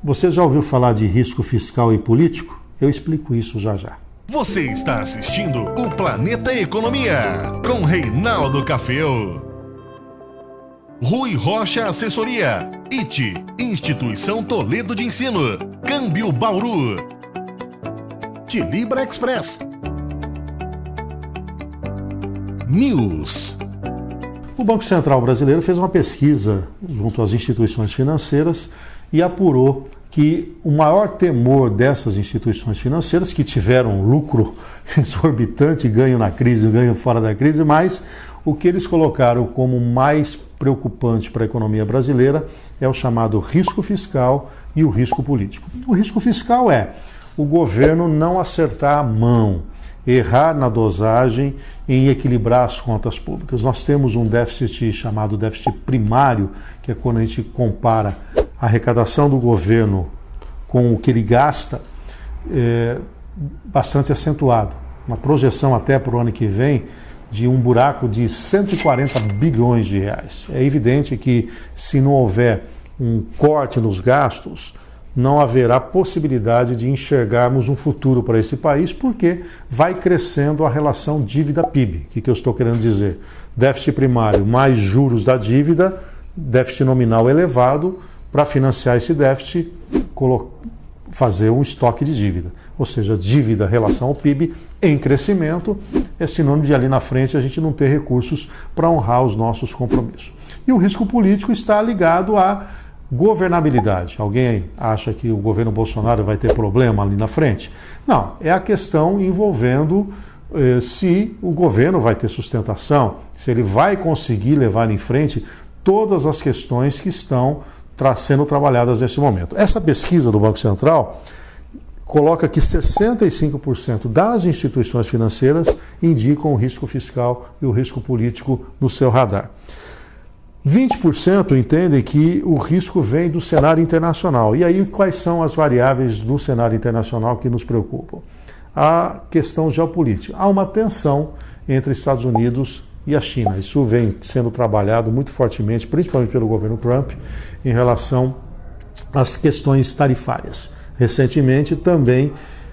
Você já ouviu falar de risco fiscal e político? Eu explico isso já já. Você está assistindo o Planeta Economia, com Reinaldo Caféu. Rui Rocha Assessoria, IT, Instituição Toledo de Ensino, Câmbio Bauru, Tilibra Express, News. O Banco Central Brasileiro fez uma pesquisa junto às instituições financeiras e apurou que o maior temor dessas instituições financeiras, que tiveram lucro exorbitante, ganho na crise, ganho fora da crise, mas o que eles colocaram como mais preocupante para a economia brasileira é o chamado risco fiscal e o risco político. O risco fiscal é o governo não acertar a mão, errar na dosagem em equilibrar as contas públicas. Nós temos um déficit chamado déficit primário, que é quando a gente compara a arrecadação do governo com o que ele gasta, bastante acentuado. Uma projeção até para o ano que vem de um buraco de 140 bilhões de reais. É evidente que se não houver um corte nos gastos, não haverá possibilidade de enxergarmos um futuro para esse país, porque vai crescendo a relação dívida-PIB. O que eu estou querendo dizer? Déficit primário mais juros da dívida, déficit nominal elevado, para financiar esse déficit, fazer um estoque de dívida. Ou seja, dívida em relação ao PIB em crescimento é sinônimo de ali na frente a gente não ter recursos para honrar os nossos compromissos. E o risco político está ligado à governabilidade. Alguém acha que o governo Bolsonaro vai ter problema ali na frente? Não, é a questão envolvendo se o governo vai ter sustentação, se ele vai conseguir levar em frente todas as questões que estão sendo trabalhadas nesse momento. Essa pesquisa do Banco Central coloca que 65% das instituições financeiras indicam o risco fiscal e o risco político no seu radar. 20% entendem que o risco vem do cenário internacional. E aí, quais são as variáveis do cenário internacional que nos preocupam? A questão geopolítica. Há uma tensão entre Estados Unidos e a China. Isso vem sendo trabalhado muito fortemente, principalmente pelo governo Trump, em relação às questões tarifárias. Recentemente, também,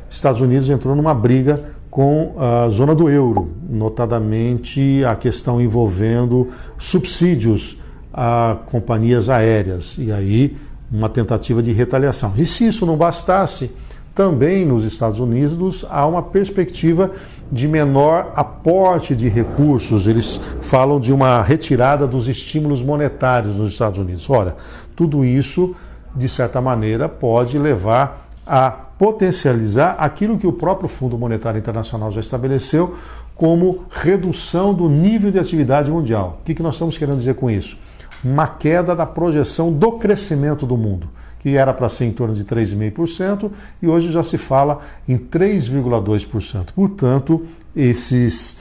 Estados Unidos entrou numa briga com a zona do euro, notadamente a questão envolvendo subsídios a companhias aéreas, e aí uma tentativa de retaliação. E se isso não bastasse, também nos Estados Unidos há uma perspectiva de menor aporte de recursos. Eles falam de uma retirada dos estímulos monetários nos Estados Unidos. Ora, tudo isso, de certa maneira, pode levar a potencializar aquilo que o próprio Fundo Monetário Internacional já estabeleceu como redução do nível de atividade mundial. O que nós estamos querendo dizer com isso? Uma queda da projeção do crescimento do mundo, que era para ser em torno de 3,5%, e hoje já se fala em 3,2%. Portanto, esse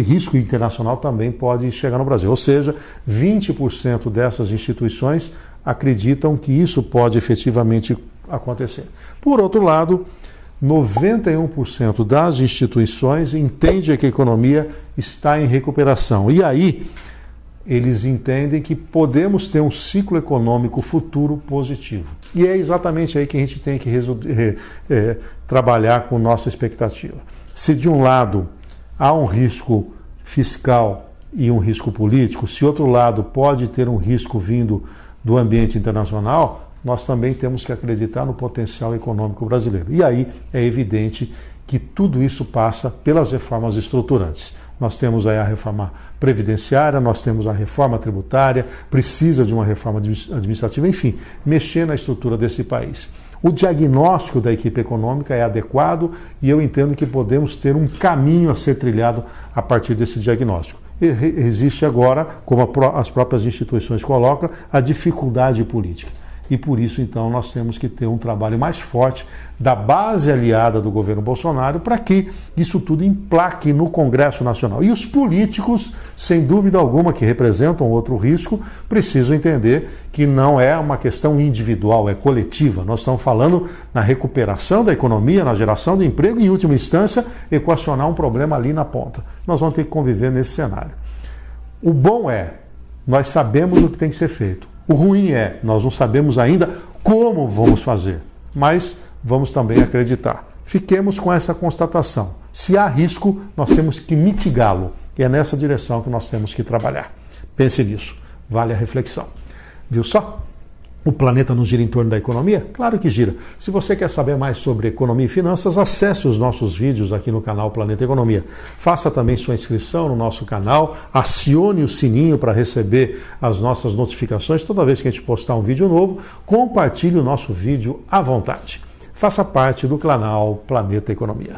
risco internacional também pode chegar no Brasil. Ou seja, 20% dessas instituições acreditam que isso pode efetivamente acontecer. Por outro lado, 91% das instituições entendem que a economia está em recuperação. E aí, eles entendem que podemos ter um ciclo econômico futuro positivo. E é exatamente aí que a gente tem que trabalhar com nossa expectativa. Se de um lado há um risco fiscal e um risco político, se outro lado pode ter um risco vindo do ambiente internacional, nós também temos que acreditar no potencial econômico brasileiro. E aí é evidente que tudo isso passa pelas reformas estruturantes. Nós temos aí a reforma previdenciária, nós temos a reforma tributária, precisa de uma reforma administrativa, enfim, mexer na estrutura desse país. O diagnóstico da equipe econômica é adequado e eu entendo que podemos ter um caminho a ser trilhado a partir desse diagnóstico. Existe agora, como as próprias instituições colocam, a dificuldade política. E por isso, então, nós temos que ter um trabalho mais forte da base aliada do governo Bolsonaro para que isso tudo emplaque no Congresso Nacional. E os políticos, sem dúvida alguma, que representam outro risco, precisam entender que não é uma questão individual, é coletiva. Nós estamos falando na recuperação da economia, na geração de emprego e, em última instância, equacionar um problema ali na ponta. Nós vamos ter que conviver nesse cenário. O bom é, nós sabemos o que tem que ser feito. O ruim é, nós não sabemos ainda como vamos fazer, mas vamos também acreditar. Fiquemos com essa constatação. Se há risco, nós temos que mitigá-lo. E é nessa direção que nós temos que trabalhar. Pense nisso. Vale a reflexão. Viu só? O planeta não gira em torno da economia? Claro que gira. Se você quer saber mais sobre economia e finanças, acesse os nossos vídeos aqui no canal Planeta Economia. Faça também sua inscrição no nosso canal, acione o sininho para receber as nossas notificações toda vez que a gente postar um vídeo novo. Compartilhe o nosso vídeo à vontade. Faça parte do canal Planeta Economia.